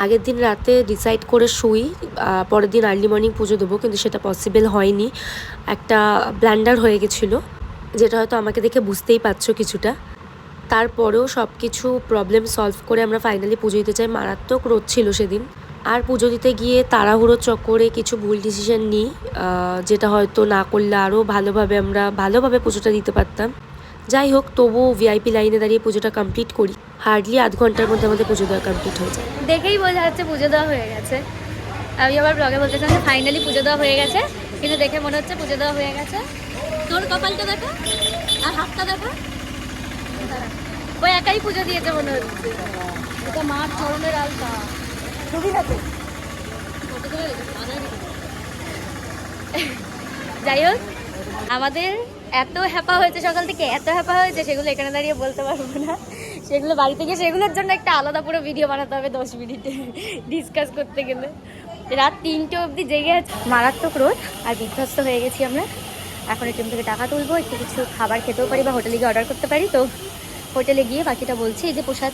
আগের দিন রাতে ডিসাইড করে শুই পরের দিন আর্লি মর্নিং পুজো দেবো, কিন্তু সেটা পসিবল হয়নি। একটা ব্ল্যান্ডার হয়ে গেছিলো, যেটা হয়তো আমাকে দেখে বুঝতেই পারছো কিছুটা। তারপরেও সব কিছু প্রবলেম সলভ করে আমরা ফাইনালি পুজো দিতে চাই। মারাত্মক রোদ ছিল সেদিন, আর পুজো দিতে গিয়ে তাড়াহুড়ো চক্করে কিছু ভুল ডিসিশন নিই, যেটা হয়তো না করলে আরও আমরা ভালোভাবে পুজোটা দিতে পারতাম। যাই হোক, তবুও ভিআইপি লাইনে দাঁড়িয়ে পুজোটা কমপ্লিট করি। হার্ডলি আধ ঘন্টার মধ্যে আমাদের পুজো দেওয়া কমপ্লিট হয়ে যায়। দেখেই বোঝা যাচ্ছে পুজো দেওয়া হয়ে গেছে। আমি আবার ব্লগে বলতেছিলাম যে ফাইনালি পুজো দেওয়া হয়ে গেছে, কিন্তু দেখে মনে হচ্ছে পুজো দেওয়া হয়ে গেছে। তোর কপালটা দেখা আর হাতটা দেখা, ওই একাই পুজো দিয়েছে মনে হচ্ছে। এটা মার ধরনের আলতা ছবি থাকে। যাই হোক, আমাদের এত হ্যাপা হয়েছে সকাল থেকে, এত হ্যাপা হয়েছে, সেগুলো এখানে দাঁড়িয়ে বলতে পারবো না। সেগুলো বাড়িতে গিয়ে সেগুলোর জন্য একটা আলাদা পুরো ভিডিও বানাতে হবে 10 মিনিটে ডিসকাস করতে গেলে। রাত 3টে অবধি জেগে আছে, মারাত্মক রোদ, আর বিধ্বস্ত হয়ে গেছি আমরা। এখন এটিএম থেকে টাকা তুলবো, একটু কিছু খাবার খেতেও পারি বা হোটেলে গিয়ে অর্ডার করতে পারি। তো হোটেলে গিয়ে বাকিটা বলছি। এই যে প্রসাদ,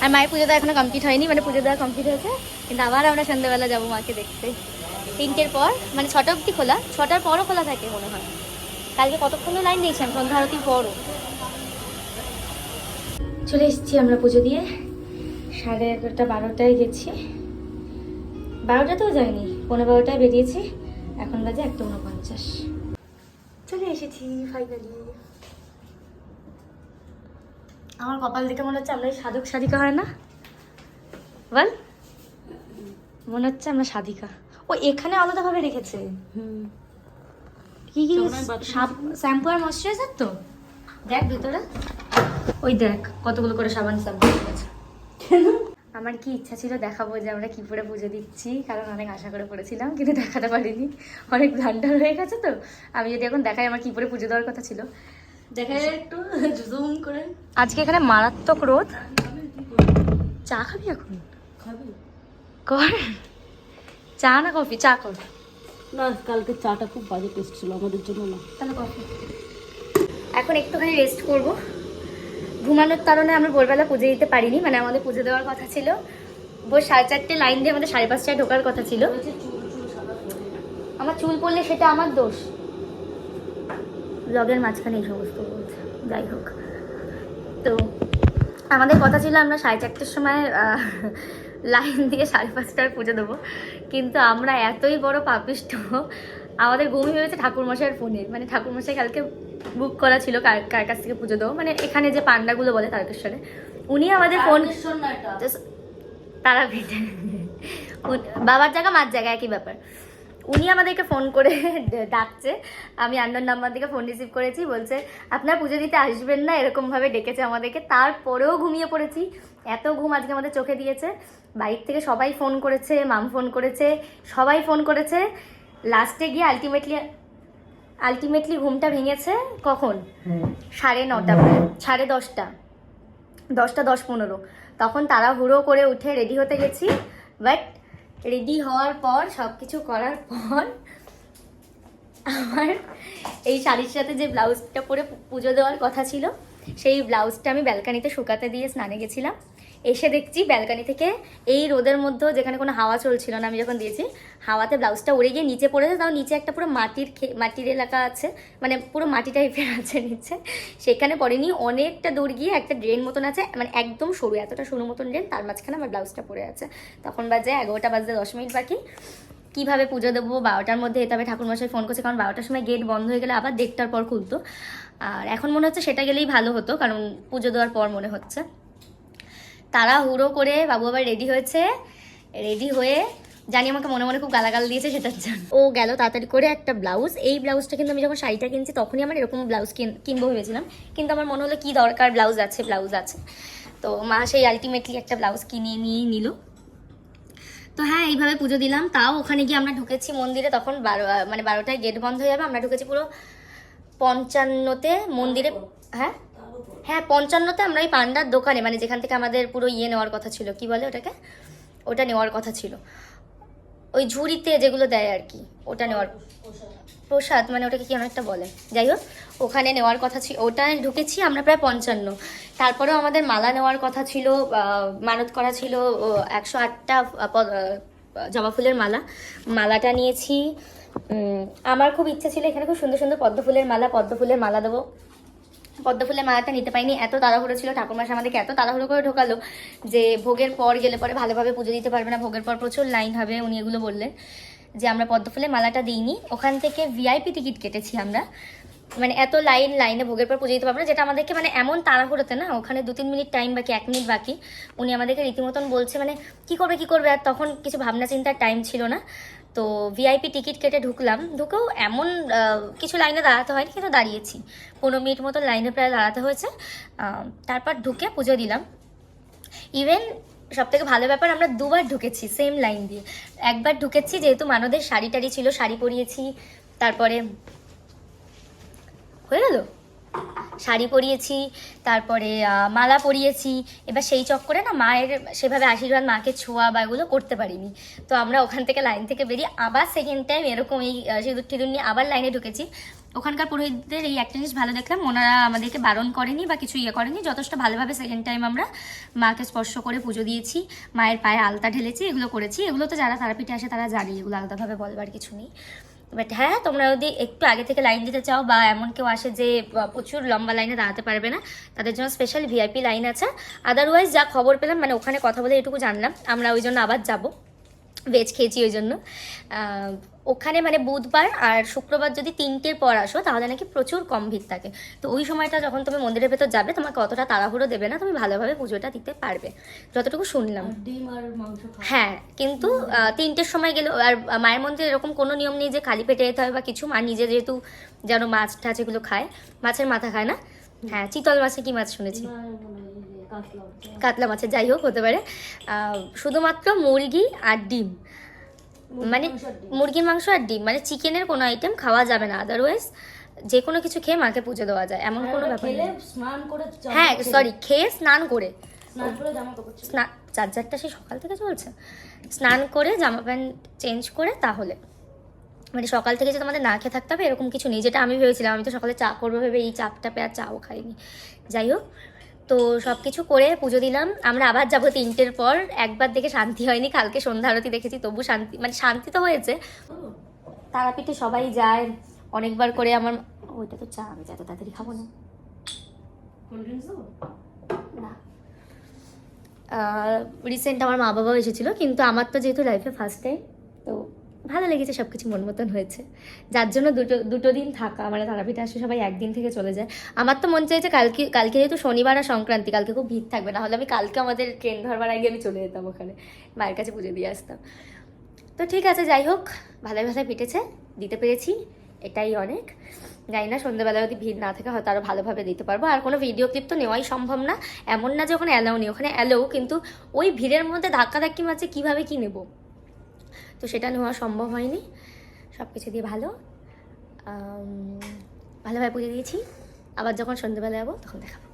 আর মায়ের পুজো দেওয়া এখনো কমপ্লিট হয়নি, মানে পুজো দেওয়া কমপ্লিট হয়েছে, কিন্তু আবার আমরা সন্ধ্যাবেলা যাবো মাকে দেখতে। 3টের পর, মানে 6টা অবধি খোলা, 6টার পরও খোলা থাকে মনে হয়। কালকে কতক্ষণ লাইন দিয়েছিলাম, সন্ধ্যা আরতির পরও। চলে এসেছি আমরা পুজো দিয়ে, 11:30 12টায় গেছি, 12টাতেও যায়নি, 11:15টায় বেরিয়েছি, এখন বাজে 1:49। চলে এসেছি ফাইনালি। আমার কপাল দেখে মনে হচ্ছে আমরা সাধক সাধিকা হয় না, বল, মনে হচ্ছে আমরা সাধিকা। ও এখানে আলাদাভাবে রেখেছে। কি কি শ্যাম্পু আর ময়শ্চারাইজার তো দেখ ভেতরে, ওই দেখ কতগুলো করে সাবান শ্যাম্পু আছে। আমার কি ইচ্ছা ছিল দেখাবো যে আমরা কি পরে পুজো দিচ্ছি, কারণ অনেক আশা করে পড়েছিলাম, কিন্তু দেখাতে পারিনি, অনেক ব্লান্ডার হয়ে গেছে। তো আমি যদি এখন দেখাই আমার কি পরে পুজো দেওয়ার কথা ছিল, দেখা একটু জুম করে। আজকে এখানে মারাত্মক রোদ। চা খাবি এখন? খাবি কর, চা না কফি? চা কর না, কালকে চাটা খুব বাজে টেস্ট ছিল আমাদের জন্য, না তাহলে কফি। এখন একটুখানি রেস্ট করব। ঘুমানোর কারণে আমরা ভোরবেলা পুজো দিতে পারিনি, মানে আমাদের পুজো দেওয়ার কথা ছিল ভোর 4:30 লাইন দিয়ে আমাদের 5:30টায় ঢোকার কথা ছিল। আমার চুল পড়লে সেটা আমার দোষ, ব্লগের মাঝখানে এই সমস্ত বলছে। যাই হোক, তো আমাদের কথা ছিল আমরা 4:30টার সময় লাইন দিয়ে 5:30টায় পুজো দেবো, কিন্তু আমরা এতই বড় পাপিষ্ঠ, আমাদের ঘুমই হয়েছে ঠাকুরমশাইয়ের ফোনে। মানে ঠাকুরমশাই কালকে বুক করা ছিল কার কাছ থেকে পুজো দেবো, মানে এখানে যে পান্ডাগুলো বলে তারকেশ্বরে, উনি আমাদের ফোন, তারাপীঠে বাবার জায়গা মার জায়গা একই ব্যাপার। উনি আমাদেরকে ফোন করে ডাকছে, আমি আননোন নাম্বার থেকে ফোন রিসিভ করেছি, বলছে আপনার পুজো দিতে আসবেন না, এরকমভাবে ডেকেছে আমাদেরকে। তারপরেও ঘুমিয়ে পড়েছি, এত ঘুম আজকে আমাদের চোখে দিয়েছে। বাড়ির থেকে সবাই ফোন করেছে, মাম ফোন করেছে, সবাই ফোন করেছে। লাস্টে গিয়ে আলটিমেটলি ঘুমটা ভেঙেছে কখন? 9:30, 10:30, 10:15। তখন তাড়াহুড়ো করে উঠে রেডি হতে গেছি, বাট রেডি হওয়ার পর সব কিছু করার পর আমার এই শাড়ির সাথে যে ব্লাউজটা পরে পুজো দেওয়ার কথা ছিল, সেই ব্লাউজটা আমি ব্যালকানিতে শুকাতে দিয়ে স্নানে গেছিলাম। এসে দেখছি ব্যালকানি থেকে এই রোদের মধ্যেও, যেখানে কোনো হাওয়া চলছিল না, আমি যখন দিয়েছি হাওয়াতে ব্লাউজটা উড়ে গিয়ে নিচে পড়েছে। তাও নিচে একটা পুরো মাটির এলাকা আছে, মানে পুরো মাটি টাইপের আছে নিচে, সেখানে পড়েনি। অনেকটা দূর গিয়ে একটা ড্রেন মতন আছে, মানে একদম সরু, এতটা সরু মতন ড্রেন, তার মাঝখানে আমার ব্লাউজটা পড়ে আছে। তখন বাজে 11টা বাজতে 10 মিনিট বাকি। কীভাবে পুজো দেবো? 12টার মধ্যে যেতে হবে। ঠাকুরমশাই ফোন করছে, কারণ 12টার সময় গেট বন্ধ হয়ে গেলে আবার 1:30টার পর খুলতো, আর এখন মনে হচ্ছে সেটা গেলেই ভালো হতো, কারণ পুজো দেওয়ার পর মনে হচ্ছে। তাড়াহুড়ো করে বাবু আবার রেডি হয়েছে, রেডি হয়ে জানি আমাকে মনে মনে খুব গালাগাল দিয়েছে সেটার জন্য। ও গেল তাড়াতাড়ি করে একটা ব্লাউজ, এই ব্লাউজটা কিন্তু আমি যখন শাড়িটা কিনছি তখনই আমার এরকম ব্লাউজ কিনবো ভেবেছিলাম, কিন্তু আমার মনে হলো কি দরকার, ব্লাউজ আছে। তো মা সেই আলটিমেটলি একটা ব্লাউজ কিনে নিয়ে নিল। তো হ্যাঁ, এইভাবে পুজো দিলাম। তাও ওখানে গিয়ে আমরা ঢুকেছি মন্দিরে, তখন 12টায় গেট বন্ধ হয়ে যাবে। আমরা ঢুকেছি পুরো 55তে মন্দিরে। হ্যাঁ 55তে আমরা ওই পান্ডার দোকানে, মানে যেখান থেকে আমাদের পুরো নেওয়ার কথা ছিল, কি বলে ওটাকে, ওটা নেওয়ার কথা ছিল। ওই ঝুড়িতে যেগুলো দেয় আর কি, ওটা নেওয়ার প্রসাদ, মানে ওটাকে কি অনেকটা বলে, যাই হোক ওখানে নেওয়ার কথা ছিল, ওটায় ঢুকেছি আমরা প্রায় 55। তারপরেও আমাদের মালা নেওয়ার কথা ছিল, মানত করা ছিল 108টা জবা ফুলের মালাটা নিয়েছি। আমার খুব ইচ্ছে ছিল এখানে খুব সুন্দর সুন্দর পদ্ম ফুলের মালা দেবো। পদ্ম ফুলের মালাটা নিতে পাইনি, এত তাড়াহুড়ো ছিল, ঠাকুরমশাই আমাদেরকে এত তাড়াহুড়ো করে ঢোকালো যে ভোগের পর গেলে পরে ভালোভাবে পুজো দিতে পারবে না, ভোগের পর প্রচুর লাইন হবে, উনি এগুলো বললেন। যে আমরা পদ্ম ফুলের মালাটা দিইনি, ওখান থেকে ভিআইপি টিকিট কেটেছি আমরা, মানে এত লাইনে ভোগের পর পুজো দিতে পারবো না, যেটা আমাদেরকে মানে এমন তাড়াহুড়োতে না, ওখানে 2-3 মিনিট টাইম বাকি, 1 মিনিট বাকি, উনি আমাদেরকে রীতিমতন বলছে মানে কি করবে, আর তখন কিছু ভাবনা চিন্তার টাইম ছিল না। তো ভিআইপি টিকিট কেটে ঢুকেও এমন কিছু লাইনে দাঁড়াতে হয়নি, কিন্তু দাঁড়িয়েছি 15 মিনিট মতো লাইনে প্রায় দাঁড়াতে হয়েছে। তারপর ঢুকে পুজো দিলাম। ইভেন সব থেকে ভালো ব্যাপার, আমরা 2বার ঢুকেছি সেম লাইন দিয়ে। একবার ঢুকেছি যেহেতু মানদের শাড়ি টাড়ি ছিল, শাড়ি পরিয়েছি, তারপরে হয়ে গেল, শাড়ি পরিয়েছি, তারপরে মালা পরিয়েছি। এবার সেই চক্করে না মায়ের সেভাবে আশীর্বাদ, মাকে ছোঁয়া বা এগুলো করতে পারিনি। তো আমরা ওখান থেকে লাইন থেকে বেরিয়ে আবার সেকেন্ড টাইম এরকম এই সিঁদুর টিঁদুর নিয়ে আবার লাইনে ঢুকেছি। ওখানকার পুরোহিতদের এই একটা জিনিস ভালো দেখলাম, ওনারা আমাদেরকে বারণ করেনি বা কিছু করেনি, যথেষ্ট ভালোভাবে সেকেন্ড টাইম আমরা মাকে স্পর্শ করে পুজো দিয়েছি, মায়ের পায়ে আলতা ঢেলেছি, এগুলো করেছি। এগুলো তো যারা তারাপীঠে আসে তারা জানি, এগুলো আলাদাভাবে বলবার কিছু নেই। বাট হ্যাঁ, তোমরা যদি একটু আগে থেকে লাইন দিতে চাও বা এমন কেউ আসে যে প্রচুর লম্বা লাইনে দাঁড়াতে পারবে না, তাদের জন্য স্পেশাল ভিআইপি লাইন আছে। আদারওয়াইজ যা খবর পেলাম, মানে ওখানে কথা বলে এটুকু জানলাম, আমরা ওই জন্য আবার যাব, ভেজ খেয়েছি ওই জন্য। ওখানে মানে বুধবার আর শুক্রবার যদি 3টের পর আসো তাহলে নাকি প্রচুর কম ভিড় থাকে। তো ওই সময়টা যখন তুমি মন্দিরের ভেতর যাবে, তোমাকে অতটা তাড়াহুড়ো দেবে না, তুমি ভালোভাবে পুজোটা দিতে পারবে, যতটুকু শুনলাম। ডিম আর মাংস হ্যাঁ, কিন্তু 3টের সময় গেলে, আর মায়ের মন্দিরে এরকম কোনো নিয়ম নেই যে খালি পেটে যেতে হবে বা কিছু। মা নিজে যেহেতু যেন মাছ টাছ এগুলো খায়, মাছের মাথা খায় না, হ্যাঁ চিতল মাছে কি মাছ শুনেছি, কাতলা মাছের, যাই হোক হতে পারে, শুধুমাত্র মুরগি আর ডিম, মানে মুরগির মাংস আর ডিম, মানে চিকেনের কোনো আইটেম খাওয়া যাবে না। আদারওয়াইজ যে কোনো কিছু খেয়ে মাকে পুজো দেওয়া যায়, এমন কোনো ব্যাপার নেই। স্নান করে হ্যাঁ সরি, খেয়ে স্নান করে জামা কাপড় চার্জারটা সে সকাল থেকে চলছে, স্নান করে জামা প্যান্ট চেঞ্জ করে, তাহলে মানে সকাল থেকে যে তোমাদের না খেয়ে থাকতে হবে এরকম কিছু নেই, যেটা আমি ভেবেছিলাম। আমি তো সকালে চা করবো ভেবে এই চাপটা পেয়ে আর চাও খাইনি। যাই হোক, তো সব কিছু করে পুজো দিলাম। আমরা আবার যাবো 3টের পর। একবার দেখে শান্তি হয়নি, কালকে সন্ধ্যা আরতি দেখেছি, তবু শান্তি, মানে শান্তি তো হয়েছে। তারাপীঠে সবাই যায় অনেকবার করে। আমার ওইটা তো চা, আমি যত তাড়াতাড়ি খাবো না। রিসেন্ট আমার মা বাবাও এসেছিলো, কিন্তু আমার তো যেহেতু লাইফে ফার্স্ট টাইম, তো ভালো লেগেছে, সব কিছু মন মতন হয়েছে। যার জন্য দুটো দিন থাকা, মানে তারাপীঠে আসে সবাই একদিন থেকে চলে যায়। আমার তো মন চাইছে কালকে যেহেতু শনিবার আর সংক্রান্তি, কালকে খুব ভিড় থাকবে, না হলে আমি কালকে আমাদের ট্রেন ধরবার আগে আমি চলে যেতাম ওখানে, মায়ের কাছে পুজো দিয়ে আসতাম। তো ঠিক আছে, যাই হোক, ভালোই পিটেছে, দিতে পেরেছি, এটাই অনেক। জানি না সন্ধ্যেবেলা যদি ভিড় না থাকে হয়তো আরও ভালোভাবে দিতে পারবো। আর কোনো ভিডিও ক্লিপ তো নেওয়াই সম্ভব না, এমন না যে ওখানে অ্যালাউ নেই, ওখানে অ্যালাউ, কিন্তু ওই ভিড়ের মধ্যে ধাক্কাধাক্কি মাঝে কীভাবে কী নেব, তো সেটা নেওয়া সম্ভব হয়নি। সব কিছু দিয়ে ভালোভাবে পুজো দিয়েছি। আবার যখন সন্ধ্যেবেলা যাবো তখন দেখাবো।